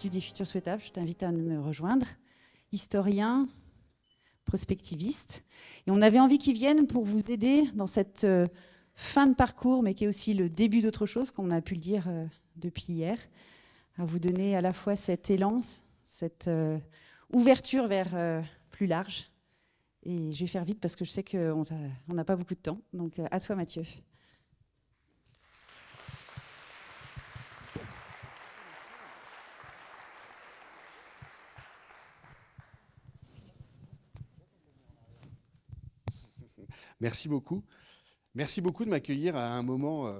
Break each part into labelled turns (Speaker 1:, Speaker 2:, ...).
Speaker 1: l'Institut des Futurs Souhaitables. Je t'invite à me rejoindre. Historien, prospectiviste. Et on avait envie qu'ils viennent pour vous aider dans cette fin de parcours, mais qui est aussi le début d'autre chose, comme on a pu le dire depuis hier, à vous donner à la fois cet élan, cette ouverture vers plus large. Et je vais faire vite parce que je sais qu'on n'a pas beaucoup de temps. Donc à toi, Mathieu.
Speaker 2: Merci beaucoup. Merci beaucoup de m'accueillir à un moment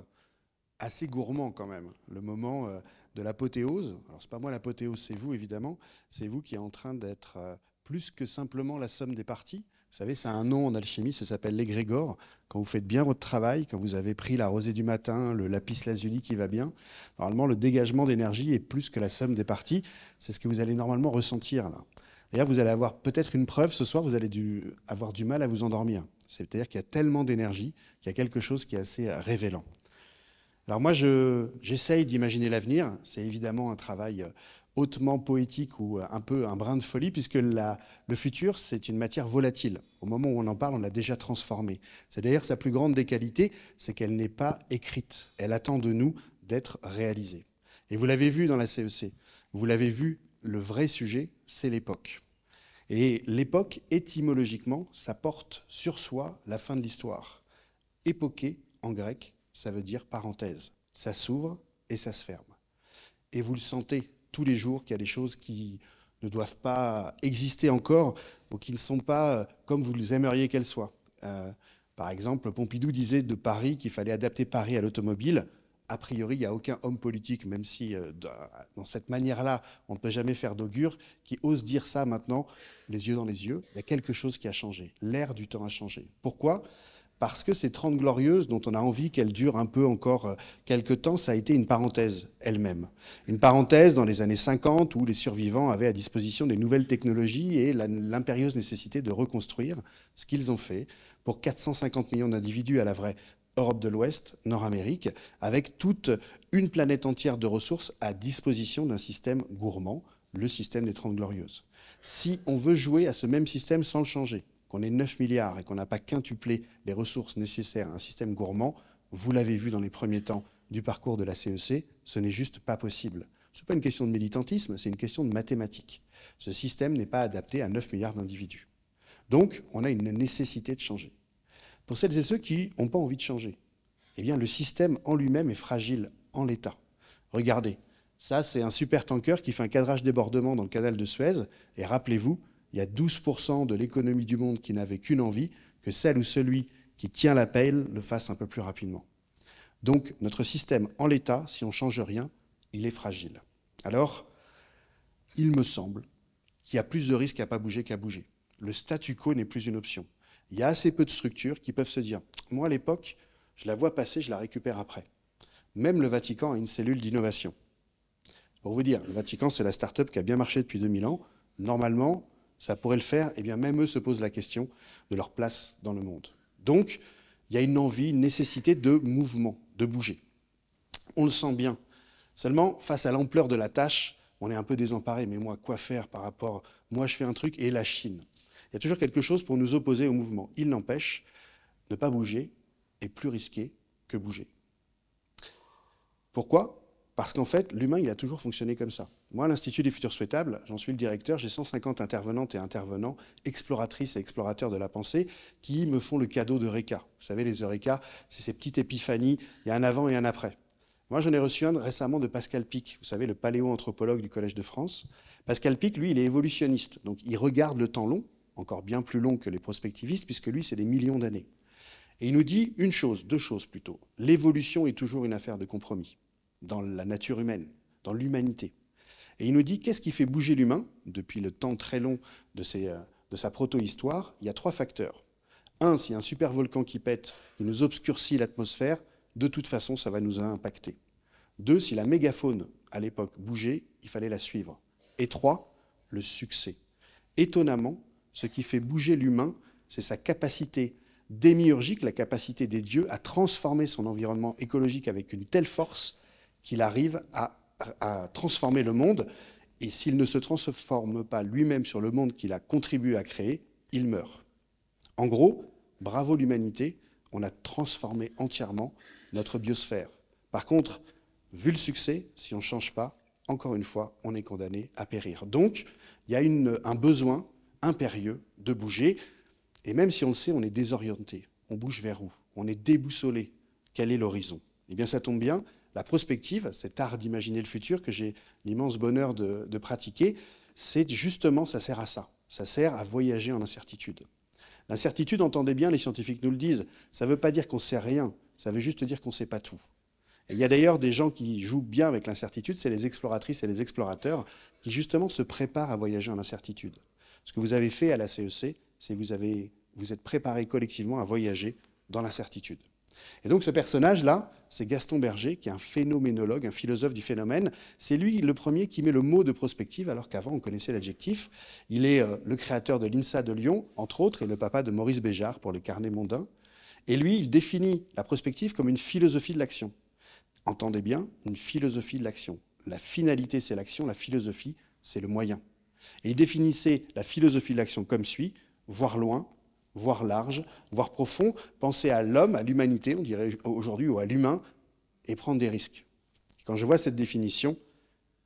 Speaker 2: assez gourmand quand même. Le moment de l'apothéose. Alors c'est pas moi l'apothéose, c'est vous évidemment. C'est vous qui êtes en train d'être plus que simplement la somme des parties. Vous savez, c'est un nom en alchimie, ça s'appelle l'égrégore. Quand vous faites bien votre travail, quand vous avez pris la rosée du matin, le lapis lazuli qui va bien, normalement le dégagement d'énergie est plus que la somme des parties. C'est ce que vous allez normalement ressentir là. D'ailleurs, vous allez avoir peut-être une preuve ce soir, vous allez avoir du mal à vous endormir. C'est-à-dire qu'il y a tellement d'énergie qu'il y a quelque chose qui est assez révélant. Alors moi, j'essaye d'imaginer l'avenir. C'est évidemment un travail hautement poétique ou un peu un brin de folie, puisque le futur, c'est une matière volatile. Au moment où on en parle, on l'a déjà transformée. C'est d'ailleurs sa plus grande des qualités, c'est qu'elle n'est pas écrite. Elle attend de nous d'être réalisée. Et vous l'avez vu dans la CEC, vous l'avez vu, le vrai sujet, c'est l'époque. Et l'époque, étymologiquement, ça porte sur soi la fin de l'histoire. Époquer, en grec, ça veut dire parenthèse. Ça s'ouvre et ça se ferme. Et vous le sentez tous les jours qu'il y a des choses qui ne doivent pas exister encore ou qui ne sont pas comme vous les aimeriez qu'elles soient. Par exemple, Pompidou disait de Paris qu'il fallait adapter Paris à l'automobile. A priori, il n'y a aucun homme politique, même si dans cette manière-là, on ne peut jamais faire d'augure, qui ose dire ça maintenant, les yeux dans les yeux. Il y a quelque chose qui a changé. L'air du temps a changé. Pourquoi ? Parce que ces 30 glorieuses, dont on a envie qu'elles durent un peu encore quelques temps, ça a été une parenthèse elle-même. Une parenthèse dans les années 50, où les survivants avaient à disposition des nouvelles technologies et l'impérieuse nécessité de reconstruire ce qu'ils ont fait pour 450 millions d'individus à la vraie Europe de l'Ouest, Nord-Amérique, avec toute une planète entière de ressources à disposition d'un système gourmand, le système des 30 glorieuses. Si on veut jouer à ce même système sans le changer, qu'on est 9 milliards et qu'on n'a pas quintuplé les ressources nécessaires à un système gourmand, vous l'avez vu dans les premiers temps du parcours de la CEC, ce n'est juste pas possible. Ce n'est pas une question de militantisme, c'est une question de mathématiques. Ce système n'est pas adapté à 9 milliards d'individus. Donc, on a une nécessité de changer. Pour celles et ceux qui n'ont pas envie de changer, eh bien, le système en lui-même est fragile en l'état. Regardez, ça, c'est un supertanker qui fait un cadrage débordement dans le canal de Suez. Et rappelez-vous, il y a 12% de l'économie du monde qui n'avait qu'une envie, que celle ou celui qui tient la pelle le fasse un peu plus rapidement. Donc, notre système en l'état, si on ne change rien, il est fragile. Alors, il me semble qu'il y a plus de risques à ne pas bouger qu'à bouger. Le statu quo n'est plus une option. Il y a assez peu de structures qui peuvent se dire « Moi, à l'époque, je la vois passer, je la récupère après ». Même le Vatican a une cellule d'innovation. Pour vous dire, le Vatican, c'est la start-up qui a bien marché depuis 2000 ans. Normalement, ça pourrait le faire. Eh bien, même eux se posent la question de leur place dans le monde. Donc, il y a une envie, une nécessité de mouvement, de bouger. On le sent bien. Seulement, face à l'ampleur de la tâche, on est un peu désemparé. Mais moi, quoi faire par rapport... Moi, je fais un truc et la Chine. Il y a toujours quelque chose pour nous opposer au mouvement. Il n'empêche, ne pas bouger est plus risqué que bouger. Pourquoi ? Parce qu'en fait, l'humain, il a toujours fonctionné comme ça. Moi, à l'Institut des Futurs Souhaitables, j'en suis le directeur, j'ai 150 intervenantes et intervenants, exploratrices et explorateurs de la pensée, qui me font le cadeau d'Eureka. Vous savez, les Eureka, c'est ces petites épiphanies, il y a un avant et un après. Moi, j'en ai reçu un récemment de Pascal Pic, vous savez, le paléo-anthropologue du Collège de France. Pascal Pic, lui, il est évolutionniste, donc il regarde le temps long, encore bien plus long que les prospectivistes, puisque lui, c'est des millions d'années. Et il nous dit une chose, deux choses plutôt. L'évolution est toujours une affaire de compromis, dans la nature humaine, dans l'humanité. Et il nous dit, qu'est-ce qui fait bouger l'humain, depuis le temps très long de sa proto-histoire? Il y a 3 facteurs. 1, s'il y a un super volcan qui pète, qui nous obscurcit l'atmosphère, de toute façon, ça va nous impacter. 2, si la mégafaune, à l'époque, bougeait, il fallait la suivre. Et 3, le succès. Étonnamment, ce qui fait bouger l'humain, c'est sa capacité démiurgique, la capacité des dieux à transformer son environnement écologique avec une telle force qu'il arrive à transformer le monde Et s'il ne se transforme pas lui-même sur le monde qu'il a contribué à créer, il meurt. En gros, bravo l'humanité, on a transformé entièrement notre biosphère. Par contre, vu le succès, si on ne change pas, encore une fois, on est condamné à périr. Donc, il y a un besoin impérieux de bouger. Et même si on le sait, on est désorienté. On bouge vers où? On est déboussolé. Quel est l'horizon? Eh bien, ça tombe bien. La prospective, cet art d'imaginer le futur que j'ai l'immense bonheur de pratiquer, c'est justement, ça sert à ça. Ça sert à voyager en incertitude. L'incertitude, entendez bien, les scientifiques nous le disent, ça ne veut pas dire qu'on ne sait rien, ça veut juste dire qu'on ne sait pas tout. Et il y a d'ailleurs des gens qui jouent bien avec l'incertitude, c'est les exploratrices et les explorateurs qui justement se préparent à voyager en incertitude. Ce que vous avez fait à la CEC, c'est que vous êtes préparés collectivement à voyager dans l'incertitude. Et donc ce personnage-là, c'est Gaston Berger, qui est un phénoménologue, un philosophe du phénomène. C'est lui le premier qui met le mot de prospective, alors qu'avant on connaissait l'adjectif. Il est le créateur de l'INSA de Lyon, entre autres, et le papa de Maurice Béjart pour les carnets mondains. Et lui, il définit la prospective comme une philosophie de l'action. Entendez bien, une philosophie de l'action. La finalité, c'est l'action, la philosophie, c'est le moyen. Et il définissait la philosophie de l'action comme suit, voir loin, voir large, voir profond, penser à l'homme, à l'humanité, on dirait aujourd'hui, ou à l'humain, et prendre des risques. Quand je vois cette définition,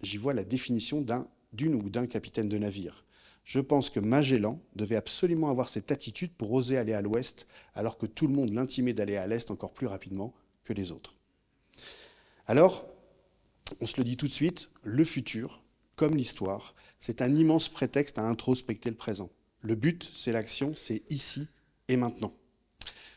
Speaker 2: j'y vois la définition d'une ou d'un capitaine de navire. Je pense que Magellan devait absolument avoir cette attitude pour oser aller à l'ouest, alors que tout le monde l'intimait d'aller à l'est encore plus rapidement que les autres. Alors, on se le dit tout de suite, le futur, comme l'histoire, c'est un immense prétexte à introspecter le présent. Le but, c'est l'action, c'est ici et maintenant.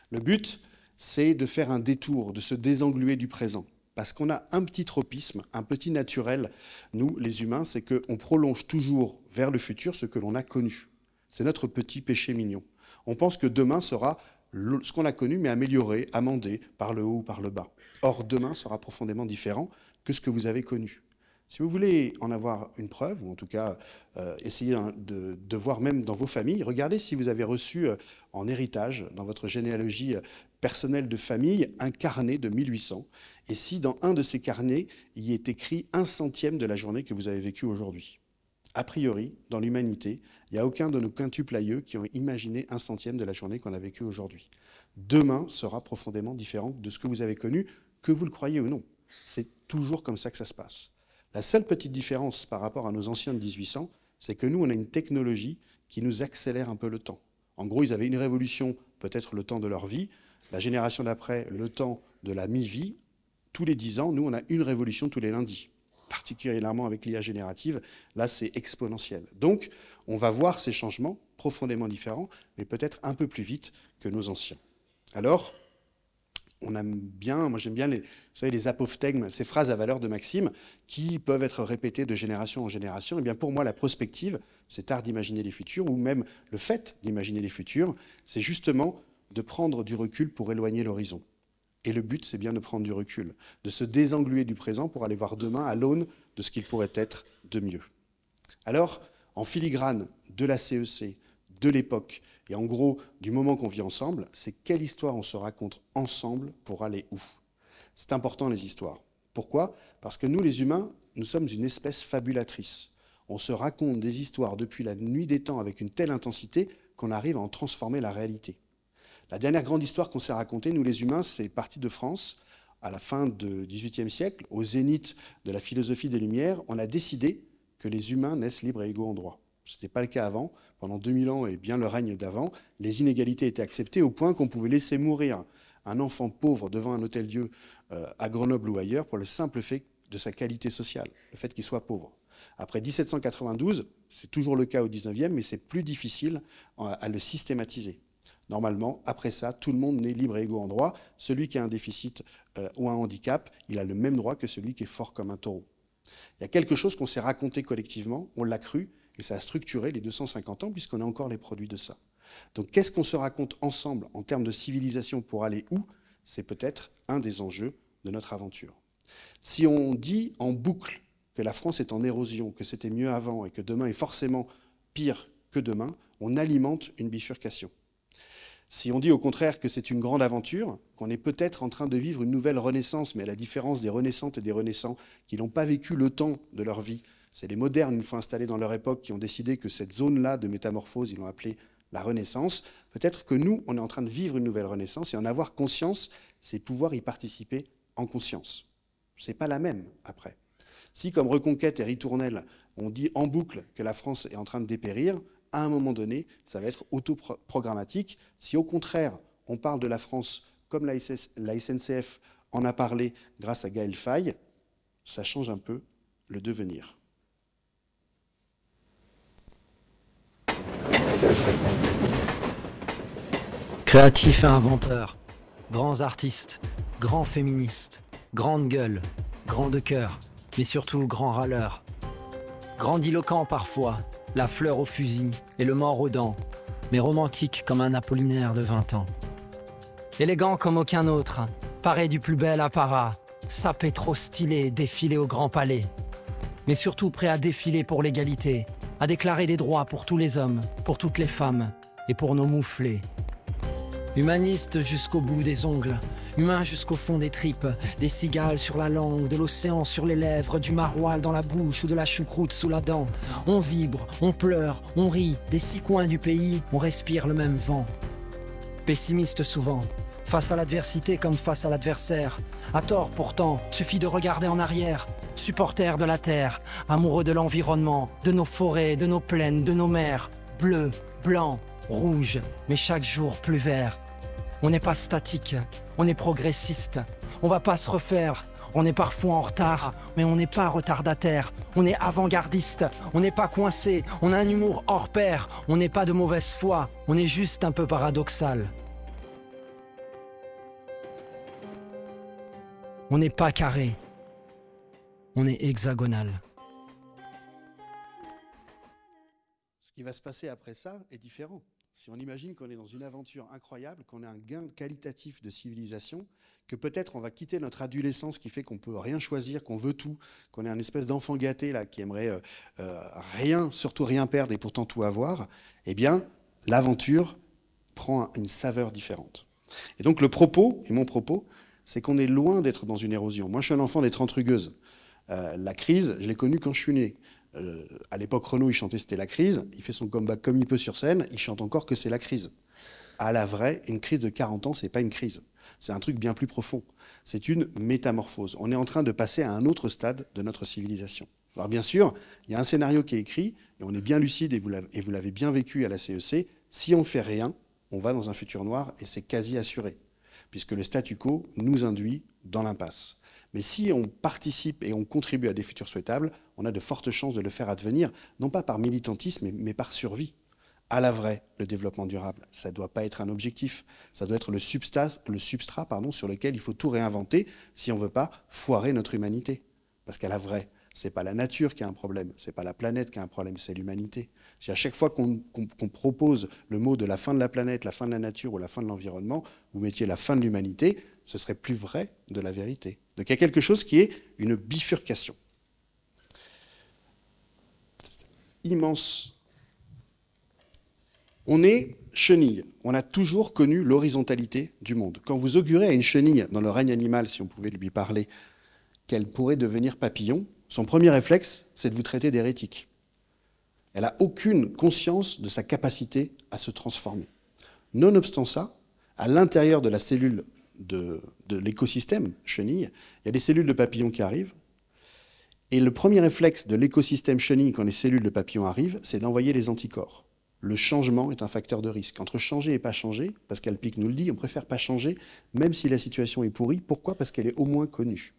Speaker 2: Le but, c'est de faire un détour, de se désengluer du présent. Parce qu'on a un petit tropisme, un petit naturel, nous, les humains, c'est qu'on prolonge toujours vers le futur ce que l'on a connu. C'est notre petit péché mignon. On pense que demain sera ce qu'on a connu, mais amélioré, amendé, par le haut ou par le bas. Or, demain sera profondément différent que ce que vous avez connu. Si vous voulez en avoir une preuve, ou en tout cas essayer de voir même dans vos familles, regardez si vous avez reçu en héritage, dans votre généalogie personnelle de famille, un carnet de 1800, et si dans un de ces carnets, il y est écrit 1/100 de la journée que vous avez vécue aujourd'hui. A priori, dans l'humanité, il n'y a aucun de nos quintuples aïeux qui ont imaginé 1/100 de la journée qu'on a vécue aujourd'hui. Demain sera profondément différent de ce que vous avez connu, que vous le croyez ou non. C'est toujours comme ça que ça se passe. La seule petite différence par rapport à nos anciens de 1800, c'est que nous, on a une technologie qui nous accélère un peu le temps. En gros, ils avaient une révolution, peut-être le temps de leur vie. La génération d'après, le temps de la mi-vie. Tous les 10 ans, nous, on a une révolution tous les lundis. Particulièrement avec l'IA générative, là, c'est exponentiel. Donc, on va voir ces changements profondément différents, mais peut-être un peu plus vite que nos anciens. Alors, on aime bien, moi j'aime bien vous savez, les apophthegmes, ces phrases à valeur de maxime qui peuvent être répétées de génération en génération. Et bien pour moi, la prospective, cet art d'imaginer les futurs, ou même le fait d'imaginer les futurs, c'est justement de prendre du recul pour éloigner l'horizon. Et le but, c'est bien de prendre du recul, de se désengluer du présent pour aller voir demain à l'aune de ce qu'il pourrait être de mieux. Alors, en filigrane de la CEC, de l'époque, et en gros, du moment qu'on vit ensemble, c'est quelle histoire on se raconte ensemble pour aller où? C'est important, les histoires. Pourquoi? Parce que nous, les humains, nous sommes une espèce fabulatrice. On se raconte des histoires depuis la nuit des temps avec une telle intensité qu'on arrive à en transformer la réalité. La dernière grande histoire qu'on s'est racontée, nous les humains, c'est parti de France, à la fin du XVIIIe siècle, au zénith de la philosophie des Lumières, on a décidé que les humains naissent libres et égaux en droit. Ce n'était pas le cas avant. Pendant 2000 ans et bien le règne d'avant, les inégalités étaient acceptées au point qu'on pouvait laisser mourir un enfant pauvre devant un hôtel-Dieu à Grenoble ou ailleurs pour le simple fait de sa qualité sociale, le fait qu'il soit pauvre. Après 1792, c'est toujours le cas au 19e, mais c'est plus difficile à le systématiser. Normalement, après ça, tout le monde naît libre et égaux en droit. Celui qui a un déficit ou un handicap, il a le même droit que celui qui est fort comme un taureau. Il y a quelque chose qu'on s'est raconté collectivement, on l'a cru, et ça a structuré les 250 ans, puisqu'on a encore les produits de ça. Donc qu'est-ce qu'on se raconte ensemble en termes de civilisation pour aller où? C'est peut-être un des enjeux de notre aventure. Si on dit en boucle que la France est en érosion, que c'était mieux avant et que demain est forcément pire que demain, on alimente une bifurcation. Si on dit au contraire que c'est une grande aventure, qu'on est peut-être en train de vivre une nouvelle renaissance, mais à la différence des renaissantes et des renaissants qui n'ont pas vécu le temps de leur vie C'est les modernes, une fois installés dans leur époque, qui ont décidé que cette zone-là de métamorphose, ils l'ont appelée la Renaissance. Peut-être que nous, on est en train de vivre une nouvelle Renaissance, et en avoir conscience, c'est pouvoir y participer en conscience. C'est pas la même, après. Si, comme Reconquête et Ritournelle, on dit en boucle que la France est en train de dépérir, à un moment donné, ça va être autoprogrammatique. Si, au contraire, on parle de la France comme la SNCF en a parlé grâce à Gaël Faye, ça change un peu le devenir.
Speaker 3: Créatifs et inventeurs, grands artistes, grands féministes, grande gueule, grand de cœur, mais surtout grand râleur. Grandiloquent parfois, la fleur au fusil et le mort aux dents, mais romantique comme un Apollinaire de 20 ans. Élégant comme aucun autre, paré du plus bel apparat, sapé trop stylé, défilé au Grand Palais. Mais surtout prêt à défiler pour l'égalité, à déclarer des droits pour tous les hommes, pour toutes les femmes et pour nos mouflés. Humaniste jusqu'au bout des ongles, humain jusqu'au fond des tripes, des cigales sur la langue, de l'océan sur les lèvres, du maroilles dans la bouche ou de la choucroute sous la dent. On vibre, on pleure, on rit, des 6 coins du pays, on respire le même vent. Pessimiste souvent, face à l'adversité comme face à l'adversaire. À tort pourtant, suffit de regarder en arrière. Supporter de la terre, amoureux de l'environnement, de nos forêts, de nos plaines, de nos mers. Bleu, blanc, rouge, mais chaque jour plus vert. On n'est pas statique, on est progressiste. On va pas se refaire. On est parfois en retard, mais on n'est pas retardataire. On est avant-gardiste, on n'est pas coincé. On a un humour hors pair, on n'est pas de mauvaise foi. On est juste un peu paradoxal. On n'est pas carré, on est hexagonal.
Speaker 2: Ce qui va se passer après ça est différent. Si on imagine qu'on est dans une aventure incroyable, qu'on a un gain qualitatif de civilisation, que peut-être on va quitter notre adolescence qui fait qu'on peut rien choisir, qu'on veut tout, qu'on est un espèce d'enfant gâté là, qui aimerait rien, surtout rien perdre et pourtant tout avoir, eh bien, l'aventure prend une saveur différente. Et donc le propos, et mon propos, c'est qu'on est loin d'être dans une érosion. Moi, je suis un enfant des 30 rugueuses. La crise, je l'ai connue quand je suis né. À l'époque, Renaud, il chantait « C'était la crise ». Il fait son comeback comme il peut sur scène. Il chante encore que c'est la crise. À la vraie, une crise de 40 ans, c'est pas une crise. C'est un truc bien plus profond. C'est une métamorphose. On est en train de passer à un autre stade de notre civilisation. Alors bien sûr, il y a un scénario qui est écrit, et on est bien lucide, et vous l'avez bien vécu à la CEC. Si on ne fait rien, on va dans un futur noir, et c'est quasi assuré, puisque le statu quo nous induit dans l'impasse. Mais si on participe et on contribue à des futurs souhaitables, on a de fortes chances de le faire advenir, non pas par militantisme, mais par survie. À la vraie, le développement durable, ça ne doit pas être un objectif, ça doit être le substrat sur lequel il faut tout réinventer si on ne veut pas foirer notre humanité. Parce qu'à la vraie, ce n'est pas la nature qui a un problème, ce n'est pas la planète qui a un problème, c'est l'humanité. Si à chaque fois qu'on propose le mot de la fin de la planète, la fin de la nature ou la fin de l'environnement, vous mettiez la fin de l'humanité, ce serait plus vrai de la vérité. Donc il y a quelque chose qui est une bifurcation. Immense. On est chenille. On a toujours connu l'horizontalité du monde. Quand vous augurez à une chenille dans le règne animal, si on pouvait lui parler, qu'elle pourrait devenir papillon, son premier réflexe, c'est de vous traiter d'hérétique. Elle n'a aucune conscience de sa capacité à se transformer. Nonobstant ça, à l'intérieur de la cellule de l'écosystème chenille, il y a des cellules de papillons qui arrivent. Et le premier réflexe de l'écosystème chenille quand les cellules de papillons arrivent, c'est d'envoyer les anticorps. Le changement est un facteur de risque. Entre changer et pas changer, Pascal Pic nous le dit, on préfère pas changer, même si la situation est pourrie. Pourquoi ? Parce qu'elle est au moins connue.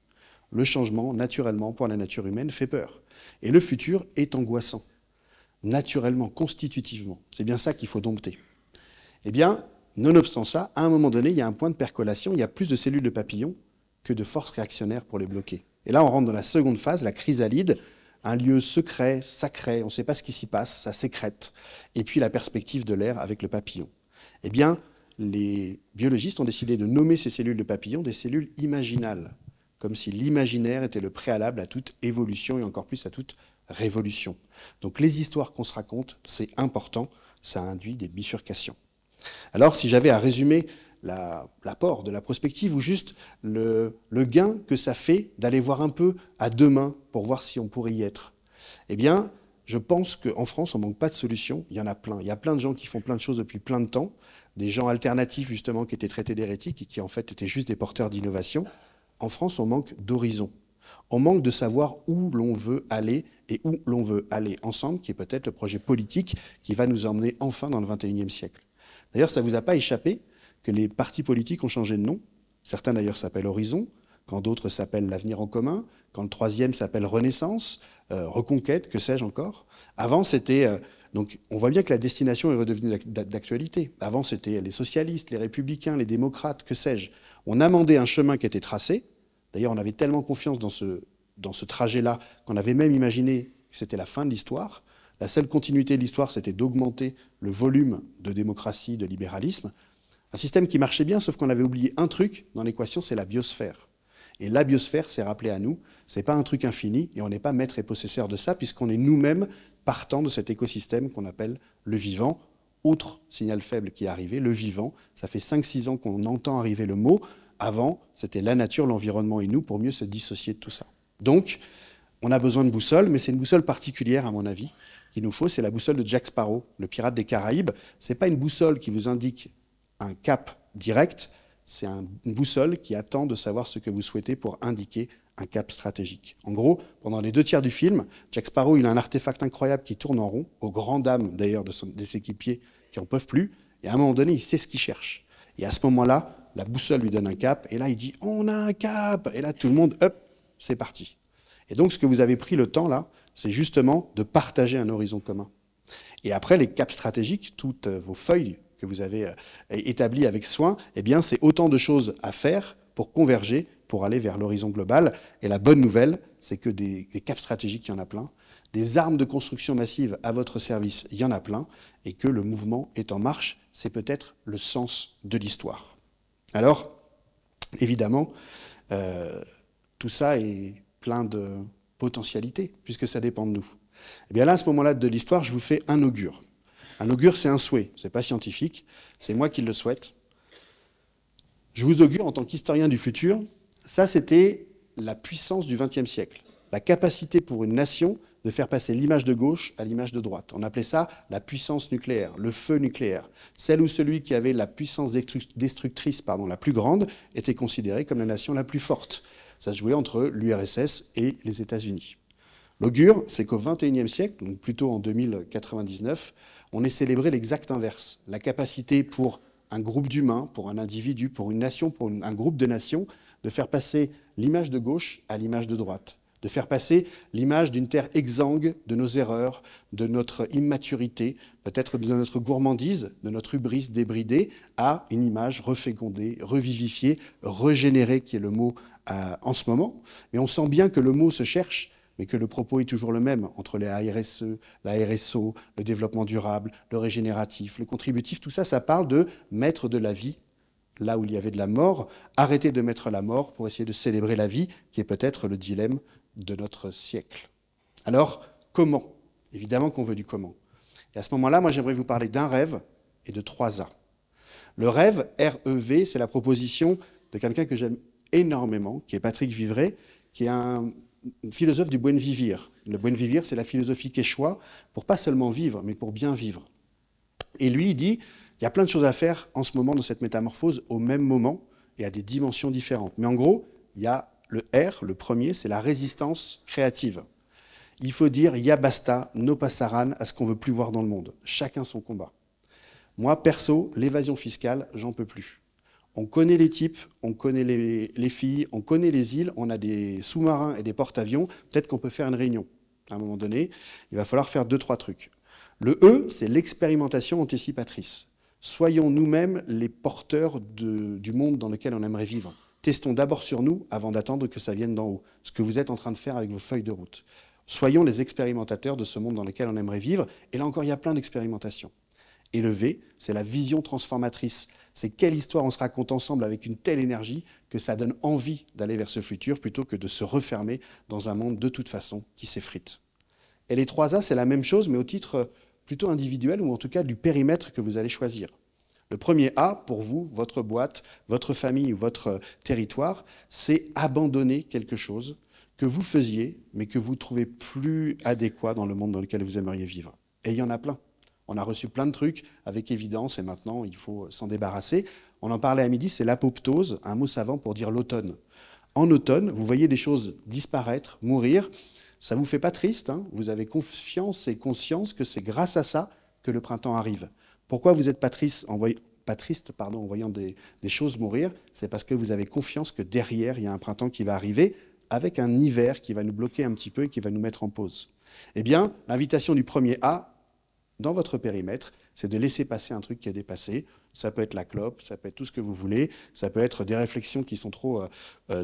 Speaker 2: Le changement, naturellement, pour la nature humaine, fait peur. Et le futur est angoissant. Naturellement, constitutivement. C'est bien ça qu'il faut dompter. Eh bien, nonobstant ça, à un moment donné, il y a un point de percolation, il y a plus de cellules de papillons que de forces réactionnaires pour les bloquer. Et là, on rentre dans la seconde phase, la chrysalide, un lieu secret, sacré, on ne sait pas ce qui s'y passe, ça sécrète. Et puis la perspective de l'air avec le papillon. Eh bien, les biologistes ont décidé de nommer ces cellules de papillons des cellules imaginales, comme si l'imaginaire était le préalable à toute évolution et encore plus à toute révolution. Donc les histoires qu'on se raconte, c'est important, ça induit des bifurcations. Alors si j'avais à résumer l'apport de la prospective ou juste le gain que ça fait d'aller voir un peu à demain pour voir si on pourrait y être, Eh bien, je pense qu'en France, on ne manque pas de solutions. Il y en a plein. Il y a plein de gens qui font plein de choses depuis plein de temps. Des gens alternatifs, justement, qui étaient traités d'hérétiques et qui, en fait, étaient juste des porteurs d'innovation. En France, on manque d'horizon. On manque de savoir où l'on veut aller et où l'on veut aller ensemble, qui est peut-être le projet politique qui va nous emmener enfin dans le XXIe siècle. D'ailleurs, ça ne vous a pas échappé que les partis politiques ont changé de nom. Certains, d'ailleurs, s'appellent Horizon, quand d'autres s'appellent l'Avenir en commun, quand le troisième s'appelle Renaissance, Reconquête, que sais-je encore. Avant, c'était... donc, on voit bien que la destination est redevenue d'actualité. Avant, c'était les socialistes, les républicains, les démocrates, que sais-je. On amendait un chemin qui était tracé. D'ailleurs, on avait tellement confiance dans ce trajet-là qu'on avait même imaginé que c'était la fin de l'histoire. La seule continuité de l'histoire, c'était d'augmenter le volume de démocratie, de libéralisme. Un système qui marchait bien, sauf qu'on avait oublié un truc dans l'équation, c'est la biosphère. Et la biosphère, c'est rappelé à nous, c'est pas un truc infini, et on n'est pas maître et possesseur de ça, puisqu'on est nous-mêmes partant de cet écosystème qu'on appelle le vivant. Autre signal faible qui est arrivé, le vivant. Ça fait 5-6 ans qu'on entend arriver le mot. Avant, c'était la nature, l'environnement et nous, pour mieux se dissocier de tout ça. Donc, on a besoin de boussole, mais c'est une boussole particulière, à mon avis, qu'il nous faut. C'est la boussole de Jack Sparrow, le pirate des Caraïbes. C'est pas une boussole qui vous indique un cap direct, c'est une boussole qui attend de savoir ce que vous souhaitez pour indiquer un cap stratégique. En gros, pendant les 2 tiers du film, Jack Sparrow, il a un artefact incroyable qui tourne en rond, aux grandes dames d'ailleurs des équipiers qui n'en peuvent plus, et à un moment donné, il sait ce qu'il cherche. Et à ce moment-là, la boussole lui donne un cap, et là, il dit « on a un cap !» Et là, tout le monde, hop, c'est parti. Et donc, ce que vous avez pris le temps, là, c'est justement de partager un horizon commun. Et après, les caps stratégiques, toutes vos feuilles que vous avez établies avec soin, eh bien, c'est autant de choses à faire pour converger, pour aller vers l'horizon global. Et la bonne nouvelle, c'est que des caps stratégiques, il y en a plein. Des armes de construction massive à votre service, il y en a plein. Et que le mouvement est en marche, c'est peut-être le sens de l'histoire. Alors, évidemment, tout ça est plein de potentialités, puisque ça dépend de nous. Eh bien là, à ce moment-là de l'histoire, je vous fais un augure. Un augure, c'est un souhait, c'est pas scientifique, c'est moi qui le souhaite. Je vous augure en tant qu'historien du futur, ça c'était la puissance du XXe siècle, la capacité pour une nation de faire passer l'image de gauche à l'image de droite. On appelait ça la puissance nucléaire, le feu nucléaire. Celle ou celui qui avait la puissance destructrice la plus grande était considéré comme la nation la plus forte. Ça se jouait entre l'URSS et les États-Unis. L'augure, c'est qu'au XXIe siècle, donc plutôt en 2099, on ait célébré l'exact inverse. La capacité pour un groupe d'humains, pour un individu, pour une nation, pour un groupe de nations, de faire passer l'image de gauche à l'image de droite. De faire passer l'image d'une terre exsangue de nos erreurs, de notre immaturité, peut-être de notre gourmandise, de notre hubris débridée, à une image refécondée, revivifiée, régénérée, qui est le mot en ce moment. Mais on sent bien que le mot se cherche, mais que le propos est toujours le même entre la RSE, la RSO, le développement durable, le régénératif, le contributif. Tout ça, ça parle de mettre de la vie là où il y avait de la mort, arrêter de mettre la mort pour essayer de célébrer la vie, qui est peut-être le dilemme de notre siècle. Alors, comment? Évidemment qu'on veut du comment. Et à ce moment-là, moi, j'aimerais vous parler d'un rêve et de 3 A. Le rêve, R-E-V, c'est la proposition de quelqu'un que j'aime énormément, qui est Patrick Vivray, qui est un philosophe du buen vivir. Le buen vivir, c'est la philosophie quechua pour pas seulement vivre, mais pour bien vivre. Et lui, il dit, il y a plein de choses à faire en ce moment dans cette métamorphose au même moment et à des dimensions différentes. Mais en gros, il y a le R, le premier, c'est la résistance créative. Il faut dire ya basta, no pasaran à ce qu'on veut plus voir dans le monde. Chacun son combat. Moi, perso, l'évasion fiscale, j'en peux plus. On connaît les types, on connaît les filles, on connaît les îles, on a des sous-marins et des porte-avions. Peut-être qu'on peut faire une réunion. À un moment donné, il va falloir faire 2-3 trucs. Le E, c'est l'expérimentation anticipatrice. Soyons nous-mêmes les porteurs du monde dans lequel on aimerait vivre. Testons d'abord sur nous avant d'attendre que ça vienne d'en haut. Ce que vous êtes en train de faire avec vos feuilles de route. Soyons les expérimentateurs de ce monde dans lequel on aimerait vivre. Et là encore, il y a plein d'expérimentations. Et le V, c'est la vision transformatrice. C'est quelle histoire on se raconte ensemble avec une telle énergie que ça donne envie d'aller vers ce futur plutôt que de se refermer dans un monde de toute façon qui s'effrite. Et les 3 A, c'est la même chose, mais au titre plutôt individuel ou en tout cas du périmètre que vous allez choisir. Le premier A, pour vous, votre boîte, votre famille ou votre territoire, c'est abandonner quelque chose que vous faisiez, mais que vous ne trouvez plus adéquat dans le monde dans lequel vous aimeriez vivre. Et il y en a plein. On a reçu plein de trucs avec évidence et maintenant il faut s'en débarrasser. On en parlait à midi, c'est l'apoptose, un mot savant pour dire l'automne. En automne, vous voyez des choses disparaître, mourir. Ça ne vous fait pas triste, hein? Vous avez confiance et conscience que c'est grâce à ça que le printemps arrive. Pourquoi vous n'êtes pas triste en voyant des choses mourir? C'est parce que vous avez confiance que derrière, il y a un printemps qui va arriver avec un hiver qui va nous bloquer un petit peu et qui va nous mettre en pause. Eh bien, l'invitation du premier A, dans votre périmètre, c'est de laisser passer un truc qui est dépassé. Ça peut être la clope, ça peut être tout ce que vous voulez, ça peut être des réflexions qui sont trop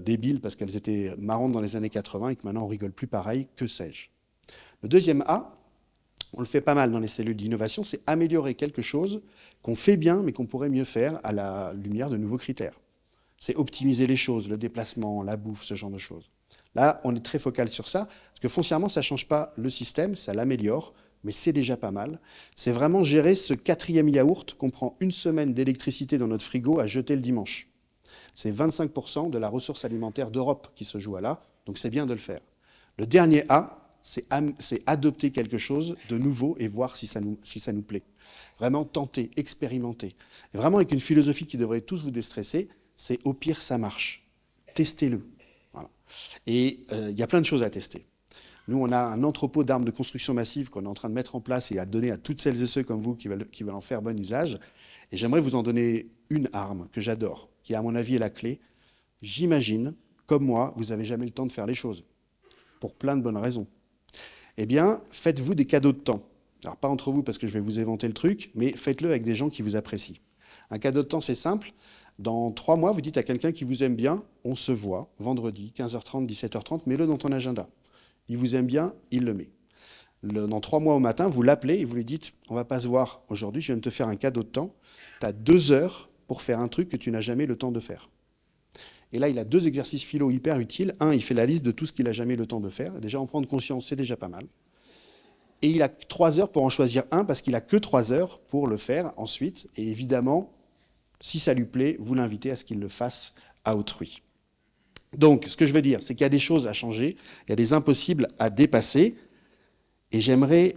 Speaker 2: débiles parce qu'elles étaient marrantes dans les années 80 et que maintenant on rigole plus pareil, que sais-je. Le deuxième A, on le fait pas mal dans les cellules d'innovation, c'est améliorer quelque chose qu'on fait bien mais qu'on pourrait mieux faire à la lumière de nouveaux critères. C'est optimiser les choses, le déplacement, la bouffe, ce genre de choses. Là, on est très focal sur ça, parce que foncièrement, ça ne change pas le système, ça l'améliore, mais c'est déjà pas mal. C'est vraiment gérer ce 4e yaourt qu'on prend une semaine d'électricité dans notre frigo à jeter le dimanche. C'est 25% de la ressource alimentaire d'Europe qui se joue à là, donc c'est bien de le faire. Le dernier A, c'est adopter quelque chose de nouveau et voir si ça nous plaît. Vraiment tenter, expérimenter. Et vraiment avec une philosophie qui devrait tous vous déstresser, c'est au pire ça marche. Testez-le. Voilà. Et il y a plein de choses à tester. Nous, on a un entrepôt d'armes de construction massive qu'on est en train de mettre en place et à donner à toutes celles et ceux comme vous qui veulent en faire bon usage. Et j'aimerais vous en donner une arme que j'adore, qui à mon avis est la clé. J'imagine, comme moi, vous n'avez jamais le temps de faire les choses, pour plein de bonnes raisons. Eh bien, faites-vous des cadeaux de temps. Alors, pas entre vous parce que je vais vous éventer le truc, mais faites-le avec des gens qui vous apprécient. Un cadeau de temps, c'est simple. Dans 3 mois, vous dites à quelqu'un qui vous aime bien, on se voit, vendredi, 15h30, 17h30, mets-le dans ton agenda. Il vous aime bien, il le met. Dans 3 mois au matin, vous l'appelez et vous lui dites « On ne va pas se voir aujourd'hui, je viens de te faire un cadeau de temps. Tu as 2 heures pour faire un truc que tu n'as jamais le temps de faire. » Et là, il a 2 exercices philo hyper utiles. Un, il fait la liste de tout ce qu'il n'a jamais le temps de faire. Déjà, en prendre conscience, c'est déjà pas mal. Et il a 3 heures pour en choisir un parce qu'il n'a que 3 heures pour le faire ensuite. Et évidemment, si ça lui plaît, vous l'invitez à ce qu'il le fasse à autrui. Donc, ce que je veux dire, c'est qu'il y a des choses à changer, il y a des impossibles à dépasser, et j'aimerais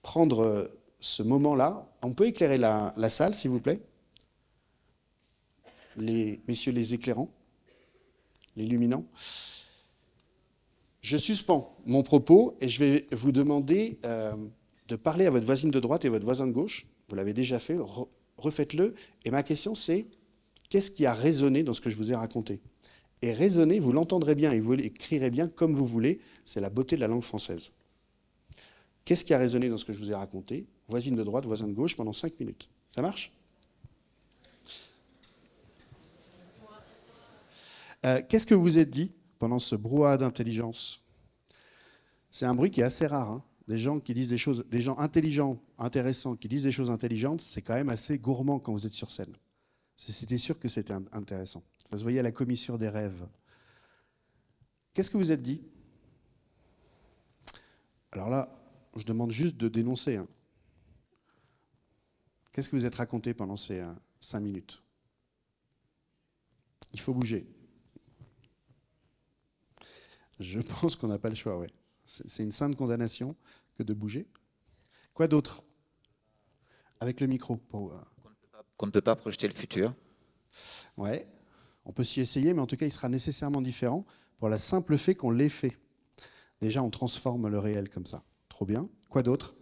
Speaker 2: prendre ce moment-là. On peut éclairer la salle, s'il vous plaît? Messieurs les éclairants, les luminants. Je suspends mon propos et je vais vous demander de parler à votre voisine de droite et votre voisin de gauche. Vous l'avez déjà fait, refaites-le. Et ma question, c'est qu'est-ce qui a résonné dans ce que je vous ai raconté? Et raisonner, vous l'entendrez bien et vous l'écrirez bien comme vous voulez. C'est la beauté de la langue française. Qu'est-ce qui a résonné dans ce que je vous ai raconté? Voisine de droite, voisin de gauche, pendant 5 minutes. Ça marche? Qu'est-ce que vous vous êtes dit pendant ce brouhaha d'intelligence? C'est un bruit qui est assez rare. Hein. Des gens qui disent des choses, des gens intelligents, intéressants, qui disent des choses intelligentes, c'est quand même assez gourmand quand vous êtes sur scène. C'était sûr que c'était intéressant. Ça se voyait à la commissure des rêves. Qu'est-ce que vous êtes dit? Alors là, je demande juste de dénoncer. Hein. Qu'est-ce que vous êtes raconté pendant ces 5 minutes? Il faut bouger. Je pense qu'on n'a pas le choix, ouais. C'est une sainte condamnation que de bouger. Quoi d'autre? Avec le micro.
Speaker 4: Qu'on ne peut pas projeter le futur.
Speaker 2: Ouais, on peut s'y essayer, mais en tout cas, il sera nécessairement différent pour la simple fait qu'on l'ait fait. Déjà, on transforme le réel comme ça. Trop bien. Quoi d'autre?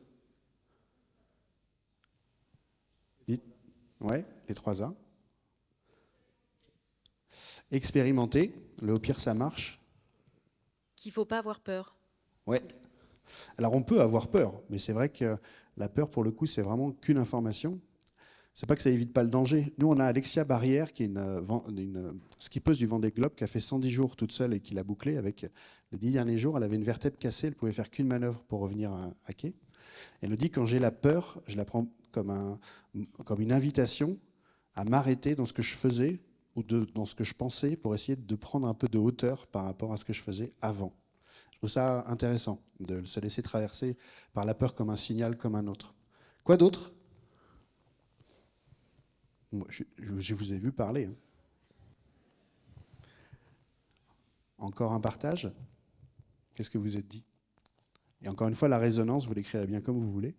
Speaker 2: Ouais, les 3 A. Expérimenter. Le au pire, ça marche.
Speaker 5: Qu'il ne faut pas avoir peur.
Speaker 2: Ouais. Alors, on peut avoir peur, mais c'est vrai que la peur, pour le coup, c'est vraiment qu'une information. C'est pas que ça évite pas le danger. Nous, on a Alexia Barrière, qui est une skippeuse du Vendée Globe, qui a fait 110 jours toute seule et qui l'a bouclé avec les 10 derniers jours. Elle avait une vertèbre cassée, elle pouvait faire qu'une manœuvre pour revenir à quai. Elle nous dit, quand j'ai la peur, je la prends comme une invitation à m'arrêter dans ce que je faisais ou dans ce que je pensais pour essayer de prendre un peu de hauteur par rapport à ce que je faisais avant. Je trouve ça intéressant de se laisser traverser par la peur comme un signal, comme un autre. Quoi d'autre? Je vous ai vu parler. Hein. Encore un partage? Qu'est-ce que vous êtes dit? Et encore une fois, la résonance, vous l'écrirez bien comme vous voulez.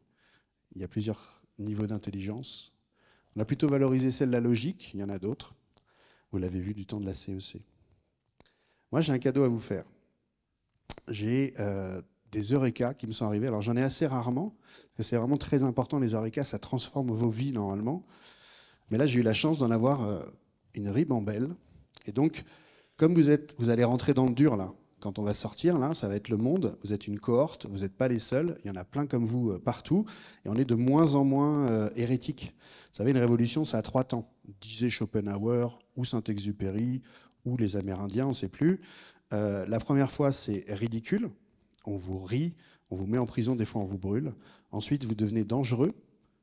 Speaker 2: Il y a plusieurs niveaux d'intelligence. On a plutôt valorisé celle de la logique, il y en a d'autres. Vous l'avez vu du temps de la CEC. Moi, j'ai un cadeau à vous faire. J'ai des eureka qui me sont arrivés. Alors, j'en ai assez rarement, parce que c'est vraiment très important, les eureka, ça transforme vos vies normalement. Mais là, j'ai eu la chance d'en avoir une ribambelle. Et donc, comme vous allez rentrer dans le dur, là, quand on va sortir, là, ça va être le monde. Vous êtes une cohorte, vous n'êtes pas les seuls. Il y en a plein comme vous partout. Et on est de moins en moins hérétiques. Vous savez, une révolution, ça a 3 temps. Disait Schopenhauer, ou Saint-Exupéry, ou les Amérindiens, on ne sait plus. La première fois, c'est ridicule. On vous rit, on vous met en prison, des fois on vous brûle. Ensuite, vous devenez dangereux,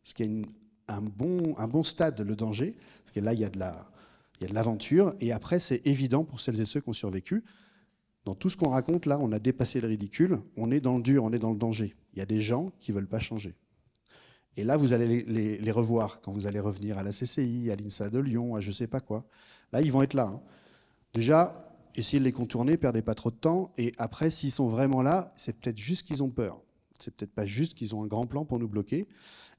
Speaker 2: parce qu'il y a un bon stade, le danger, parce que là, il y a de l'aventure. Et après, c'est évident pour celles et ceux qui ont survécu. Dans tout ce qu'on raconte, là, on a dépassé le ridicule, on est dans le dur, on est dans le danger. Il y a des gens qui ne veulent pas changer. Et là, vous allez les revoir quand vous allez revenir à la CCI, à l'INSA de Lyon, à je ne sais pas quoi. Là, ils vont être là. Hein. Déjà, essayez de les contourner, perdez pas trop de temps. Et après, s'ils sont vraiment là, c'est peut-être juste qu'ils ont peur. C'est peut-être pas juste qu'ils ont un grand plan pour nous bloquer.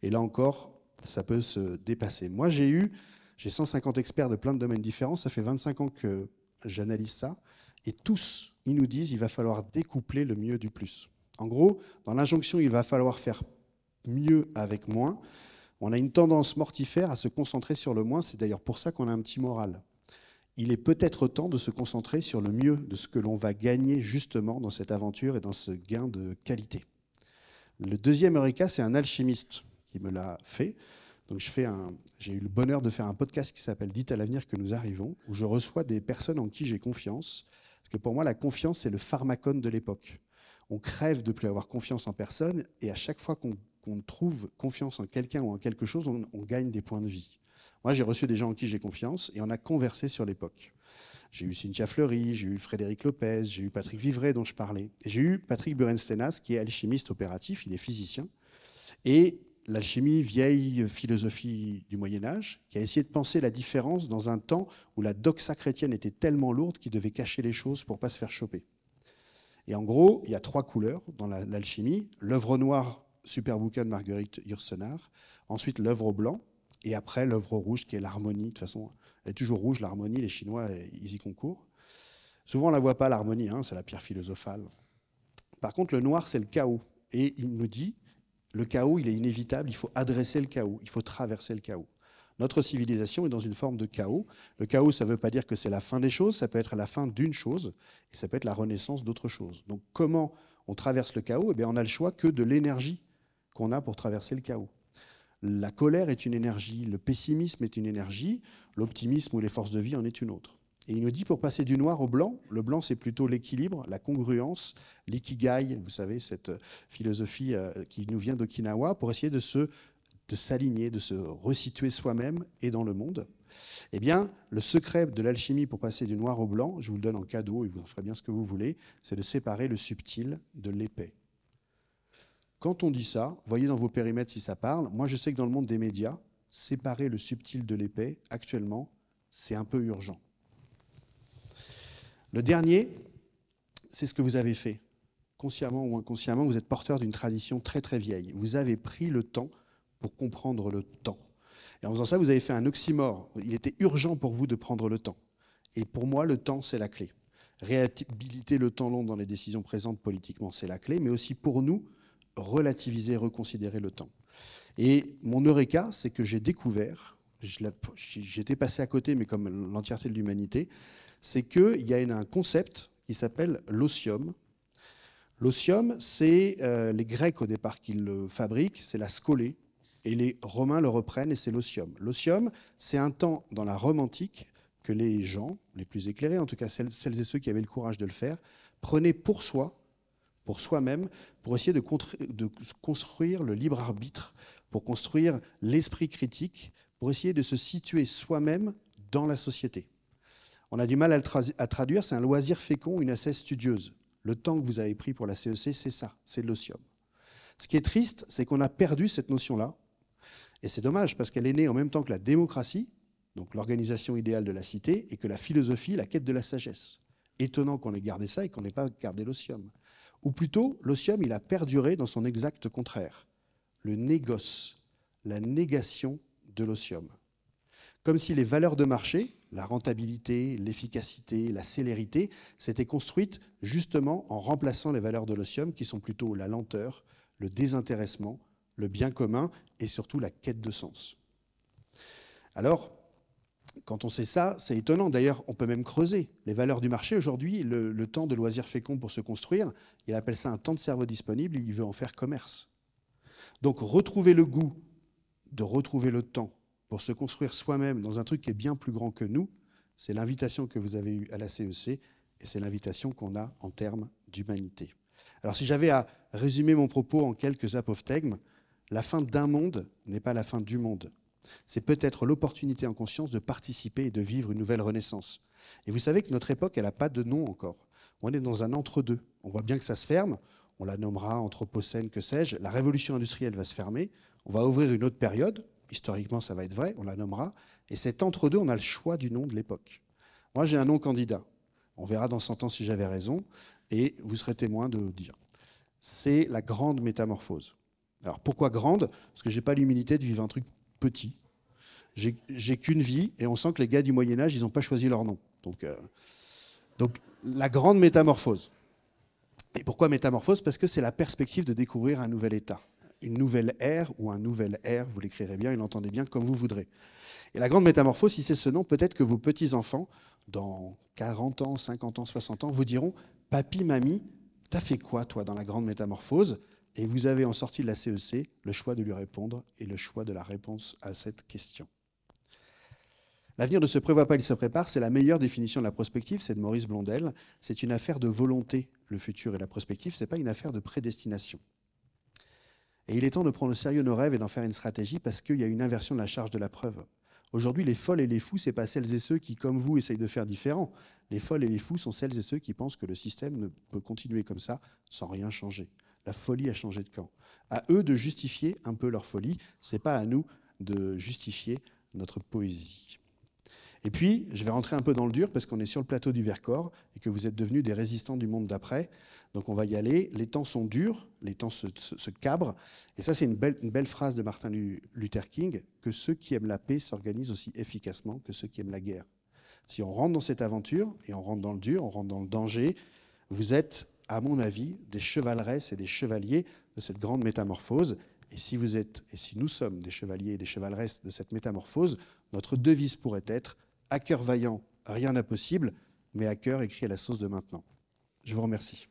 Speaker 2: Et là encore, ça peut se dépasser. Moi, j'ai 150 experts de plein de domaines différents. Ça fait 25 ans que j'analyse ça. Et tous, ils nous disent qu'il va falloir découpler le mieux du plus. En gros, dans l'injonction, il va falloir faire mieux avec moins. On a une tendance mortifère à se concentrer sur le moins. C'est d'ailleurs pour ça qu'on a un petit moral. Il est peut-être temps de se concentrer sur le mieux de ce que l'on va gagner justement dans cette aventure et dans ce gain de qualité. Le deuxième eureka, c'est un alchimiste qui me l'a fait. Donc j'ai eu le bonheur de faire un podcast qui s'appelle « Dites à l'avenir que nous arrivons », où je reçois des personnes en qui j'ai confiance. Parce que pour moi, la confiance, c'est le pharmacone de l'époque. On crève de ne plus avoir confiance en personne, et à chaque fois qu'on trouve confiance en quelqu'un ou en quelque chose, on gagne des points de vie. Moi, j'ai reçu des gens en qui j'ai confiance, et on a conversé sur l'époque. J'ai eu Cynthia Fleury, j'ai eu Frédéric Lopez, j'ai eu Patrick Vivray, dont je parlais. Et j'ai eu Patrick Burenstenas, qui est alchimiste opératif, il est physicien. Et l'alchimie, vieille philosophie du Moyen-Âge, qui a essayé de penser la différence dans un temps où la doxa chrétienne était tellement lourde qu'il devait cacher les choses pour ne pas se faire choper. Et en gros, il y a 3 couleurs dans l'alchimie. L'œuvre noire, super bouquin de Marguerite Yourcenar. Ensuite, l'œuvre blanc. Et après, l'œuvre rouge, qui est l'harmonie. De toute façon, elle est toujours rouge, l'harmonie. Les Chinois, ils y concourent. Souvent, on ne la voit pas, l'harmonie. Hein, c'est la pierre philosophale. Par contre, le noir, c'est le chaos. Et il nous dit, le chaos, il est inévitable. Il faut adresser le chaos. Il faut traverser le chaos. Notre civilisation est dans une forme de chaos. Le chaos, ça ne veut pas dire que c'est la fin des choses. Ça peut être la fin d'une chose. Et ça peut être la renaissance d'autre chose. Donc, comment on traverse le chaos? Eh bien, on n'a le choix que de l'énergie qu'on a pour traverser le chaos. La colère est une énergie, le pessimisme est une énergie, l'optimisme ou les forces de vie en est une autre. Et il nous dit pour passer du noir au blanc, le blanc c'est plutôt l'équilibre, la congruence, l'ikigai, vous savez, cette philosophie qui nous vient d'Okinawa, pour essayer de s'aligner, de se resituer soi-même et dans le monde. Eh bien, le secret de l'alchimie pour passer du noir au blanc, je vous le donne en cadeau et vous en ferez bien ce que vous voulez, c'est de séparer le subtil de l'épais. Quand on dit ça, voyez dans vos périmètres si ça parle. Moi, je sais que dans le monde des médias, séparer le subtil de l'épais, actuellement, c'est un peu urgent. Le dernier, c'est ce que vous avez fait. Consciemment ou inconsciemment, vous êtes porteur d'une tradition très très vieille. Vous avez pris le temps pour comprendre le temps. Et en faisant ça, vous avez fait un oxymore. Il était urgent pour vous de prendre le temps. Et pour moi, le temps, c'est la clé. Réhabiliter le temps long dans les décisions présentes politiquement, c'est la clé, mais aussi pour nous, relativiser, reconsidérer le temps. Et mon eureka, c'est que j'ai découvert, j'étais passé à côté, mais comme l'entièreté de l'humanité, c'est qu'il y a un concept qui s'appelle l'osium. L'osium, c'est les Grecs au départ qui le fabriquent, c'est la scolée, et les Romains le reprennent, et c'est l'osium. L'osium, c'est un temps dans la Rome antique que les gens, les plus éclairés, en tout cas celles et ceux qui avaient le courage de le faire, prenaient pour soi, pour soi-même, pour essayer de construire le libre arbitre, pour construire l'esprit critique, pour essayer de se situer soi-même dans la société. On a du mal à traduire, c'est un loisir fécond, une assesse studieuse. Le temps que vous avez pris pour la CEC, c'est ça, c'est de l'osium. Ce qui est triste, c'est qu'on a perdu cette notion-là, et c'est dommage, parce qu'elle est née en même temps que la démocratie, donc l'organisation idéale de la cité, et que la philosophie, la quête de la sagesse. Étonnant qu'on ait gardé ça et qu'on n'ait pas gardé l'otium. Ou plutôt, l'otium, il a perduré dans son exact contraire, le négoce, la négation de l'otium. Comme si les valeurs de marché, la rentabilité, l'efficacité, la célérité, s'étaient construites justement en remplaçant les valeurs de l'otium, qui sont plutôt la lenteur, le désintéressement, le bien commun et surtout la quête de sens. Alors, quand on sait ça, c'est étonnant. D'ailleurs, on peut même creuser. Les valeurs du marché, aujourd'hui, le temps de loisirs féconds pour se construire, il appelle ça un temps de cerveau disponible, il veut en faire commerce. Donc, retrouver le goût de retrouver le temps pour se construire soi-même dans un truc qui est bien plus grand que nous, c'est l'invitation que vous avez eue à la CEC et c'est l'invitation qu'on a en termes d'humanité. Alors, si j'avais à résumer mon propos en quelques apophthegmes, la fin d'un monde n'est pas la fin du monde. C'est peut-être l'opportunité en conscience de participer et de vivre une nouvelle renaissance. Et vous savez que notre époque, elle n'a pas de nom encore. On est dans un entre-deux. On voit bien que ça se ferme. On la nommera Anthropocène, que sais-je. La révolution industrielle va se fermer. On va ouvrir une autre période. Historiquement, ça va être vrai. On la nommera. Et cet entre-deux, on a le choix du nom de l'époque. Moi, j'ai un nom candidat. On verra dans 100 ans si j'avais raison. Et vous serez témoin de le dire. C'est la grande métamorphose. Alors, pourquoi grande? Parce que je n'ai pas l'humilité de vivre un truc petit. J'ai qu'une vie, et on sent que les gars du Moyen-Âge, ils n'ont pas choisi leur nom. Donc, la grande métamorphose. Et pourquoi métamorphose? Parce que c'est la perspective de découvrir un nouvel état. Une nouvelle ère ou un nouvel ère, vous l'écrirez bien et l'entendez bien comme vous voudrez. Et la grande métamorphose, si c'est ce nom, peut-être que vos petits-enfants, dans 40 ans, 50 ans, 60 ans, vous diront « Papy, mamie, t'as fait quoi, toi, dans la grande métamorphose ?» Et vous avez en sortie de la CEC le choix de lui répondre et le choix de la réponse à cette question. L'avenir ne se prévoit pas, il se prépare. C'est la meilleure définition de la prospective, c'est de Maurice Blondel. C'est une affaire de volonté, le futur et la prospective, ce n'est pas une affaire de prédestination. Et il est temps de prendre au sérieux nos rêves et d'en faire une stratégie parce qu'il y a une inversion de la charge de la preuve. Aujourd'hui, les folles et les fous, ce n'est pas celles et ceux qui, comme vous, essayent de faire différent. Les folles et les fous sont celles et ceux qui pensent que le système ne peut continuer comme ça sans rien changer. La folie a changé de camp. À eux de justifier un peu leur folie, ce n'est pas à nous de justifier notre poésie. Et puis, je vais rentrer un peu dans le dur parce qu'on est sur le plateau du Vercors et que vous êtes devenus des résistants du monde d'après. Donc on va y aller. Les temps sont durs, les temps se cabrent. Et ça, c'est une belle phrase de Martin Luther King, que ceux qui aiment la paix s'organisent aussi efficacement que ceux qui aiment la guerre. Si on rentre dans cette aventure, et on rentre dans le dur, on rentre dans le danger, vous êtes, à mon avis, des chevaleresses et des chevaliers de cette grande métamorphose. Et si vous êtes, et si nous sommes des chevaliers et des chevaleresses de cette métamorphose, notre devise pourrait être « À cœur vaillant, rien d'impossible, mais à cœur écrit à la sauce de maintenant ». Je vous remercie.